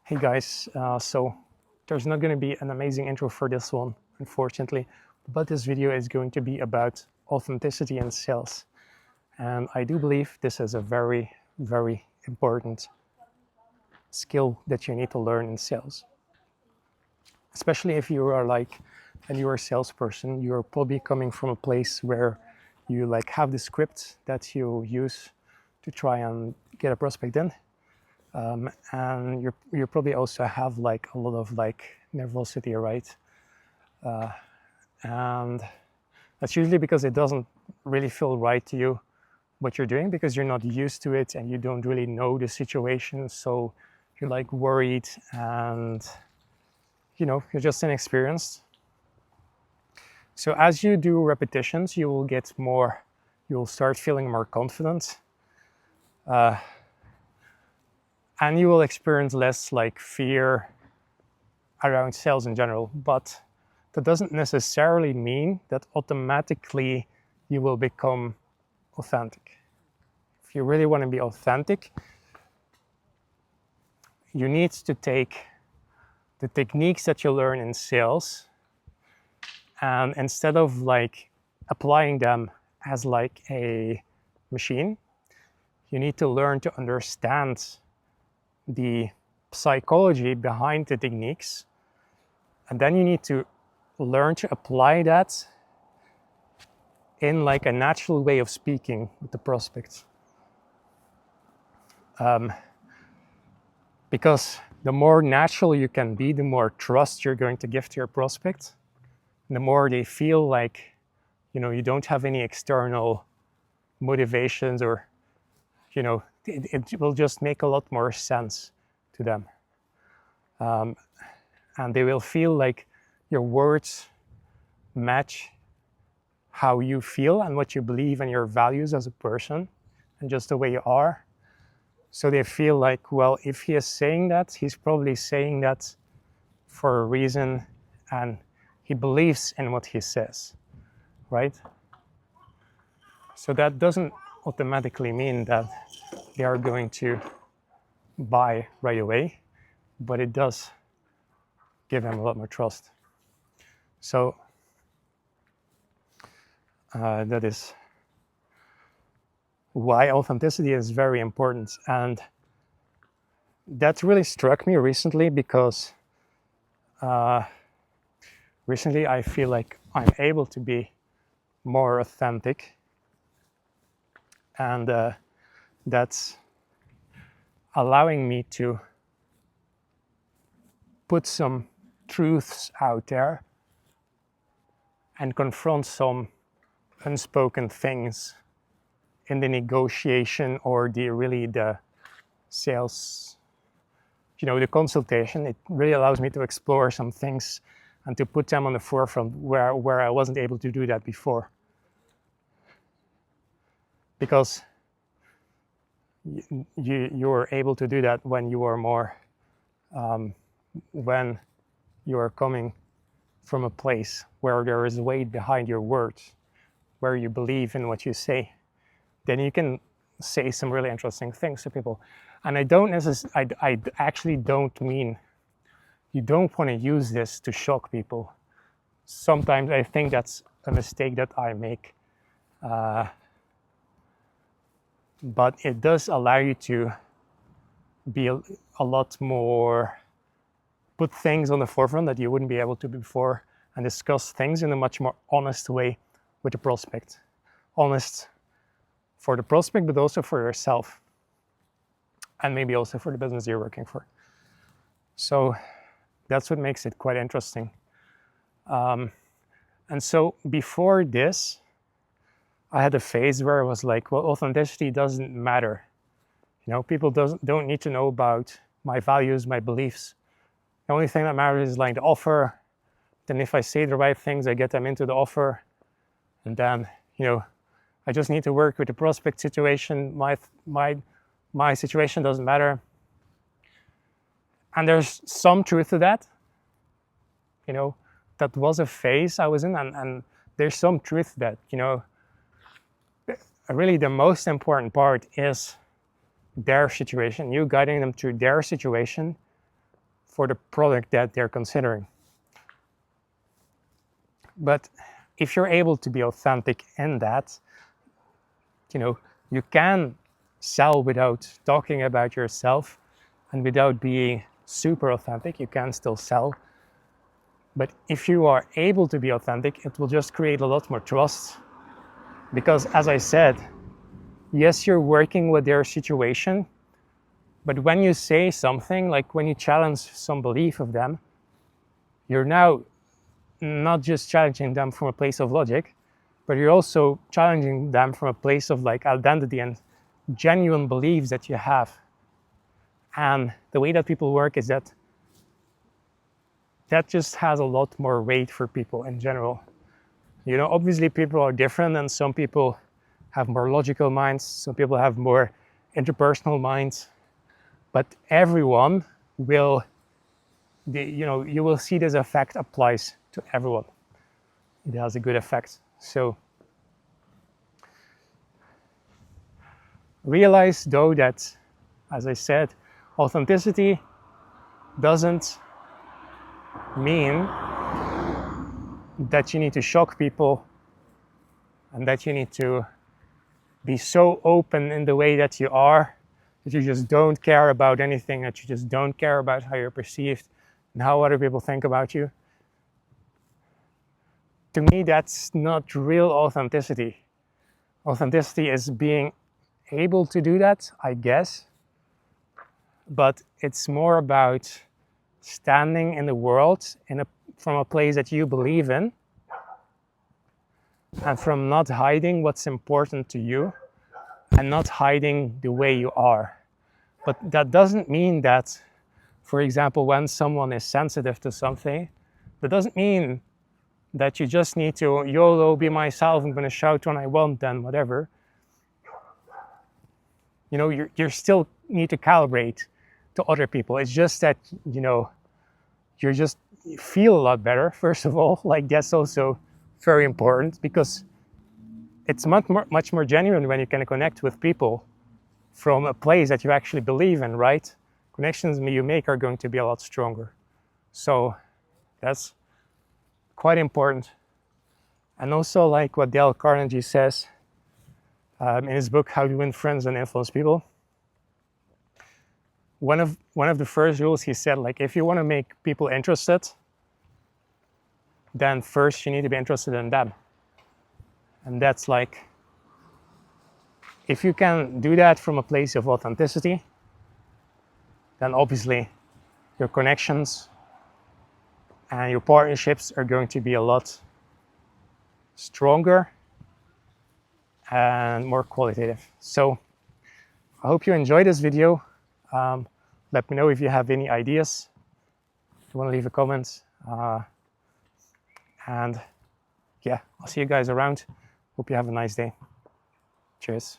Hey guys, so there's not going to be an amazing intro for this one, unfortunately, but this video is going to be about authenticity in sales. And I do believe this is a very, very important skill that you need to learn in sales. Especially if you are like a newer salesperson, you're probably coming from a place where you like have the script that you use to try and get a prospect in. And you probably also have like a lot of like nervosity, right? And that's usually because it doesn't really feel right to you what you're doing, because you're not used to it and you don't really know the situation. So you're like worried and you're just inexperienced. So as you do repetitions, you'll start feeling more confident. And you will experience less like fear around sales in general, but that doesn't necessarily mean that automatically you will become authentic. If you really want to be authentic, you need to take the techniques that you learn in sales, and instead of like applying them as like a machine, you need to learn to understand the psychology behind the techniques, and then you need to learn to apply that in like a natural way of speaking with the prospect. Because the more natural you can be, the more trust you're going to give to your prospect, and the more they feel like you don't have any external motivations, or it will just make a lot more sense to them. And they will feel like your words match how you feel and what you believe and your values as a person and just the way you are. So they feel like, well, if he is saying that, he's probably saying that for a reason and he believes in what he says, right? So that doesn't automatically mean that they are going to buy right away, but it does give them a lot more trust. So that is why authenticity is very important. And that really struck me recently, because recently I feel like I'm able to be more authentic, and that's allowing me to put some truths out there and confront some unspoken things in the negotiation or the sales, the consultation. It really allows me to explore some things and to put them on the forefront where I wasn't able to do that before. Because you're able to do that when you are more, when you are coming from a place where there is weight behind your words, where you believe in what you say. Then you can say some really interesting things to people. And I actually don't mean you don't want to use this to shock people. Sometimes I think that's a mistake that I make. But it does allow you to be a lot more, put things on the forefront that you wouldn't be able to before, and discuss things in a much more honest way with the prospect. Honest for the prospect, but also for yourself, and maybe also for the business you're working for. So that's what makes it quite interesting. And so before this, I had a phase where I was like, well, authenticity doesn't matter. People don't need to know about my values, my beliefs. The only thing that matters is like the offer. Then if I say the right things, I get them into the offer. And then, I just need to work with the prospect situation. My situation doesn't matter. And there's some truth to that. That was a phase I was in, and there's some truth that, really the most important part is their situation, you guiding them through their situation, for the product that they're considering. But if you're able to be authentic in that, you can sell without talking about yourself and without being super authentic. You can still sell. But if you are able to be authentic, it will just create a lot more trust. Because as I said, yes, you're working with their situation, but when you say something, like when you challenge some belief of them, you're now not just challenging them from a place of logic, but you're also challenging them from a place of like identity and genuine beliefs that you have. And the way that people work is that just has a lot more weight for people in general. Obviously people are different, and some people have more logical minds, some people have more interpersonal minds, but everyone will, you will see this effect applies to everyone. It has a good effect. So realize though that, as I said, authenticity doesn't mean that you need to shock people and that you need to be so open in the way that you are, that you just don't care about anything, that you just don't care about how you're perceived and how other people think about you. To me, that's not real authenticity. Authenticity is being able to do that, I guess, but it's more about standing in the world from a place that you believe in, and from not hiding what's important to you and not hiding the way you are. But that doesn't mean that, for example, when someone is sensitive to something, that doesn't mean that you just need to YOLO, be myself, I'm going to shout when I want, then whatever. You still need to calibrate to other people. It's just that, you feel a lot better, first of all. Like, that's also very important, because it's much more genuine when you can connect with people from a place that you actually believe in, right? Connections you make are going to be a lot stronger. So that's quite important. And also, like what Dale Carnegie says in his book, How to Win Friends and Influence People, one of the first rules he said, like, if you want to make people interested, then first you need to be interested in them. And that's like, if you can do that from a place of authenticity, then obviously your connections and your partnerships are going to be a lot stronger and more qualitative. So I hope you enjoyed this video. Let me know if you have any ideas. If you want to leave a comment. And yeah, I'll see you guys around. Hope you have a nice day. Cheers.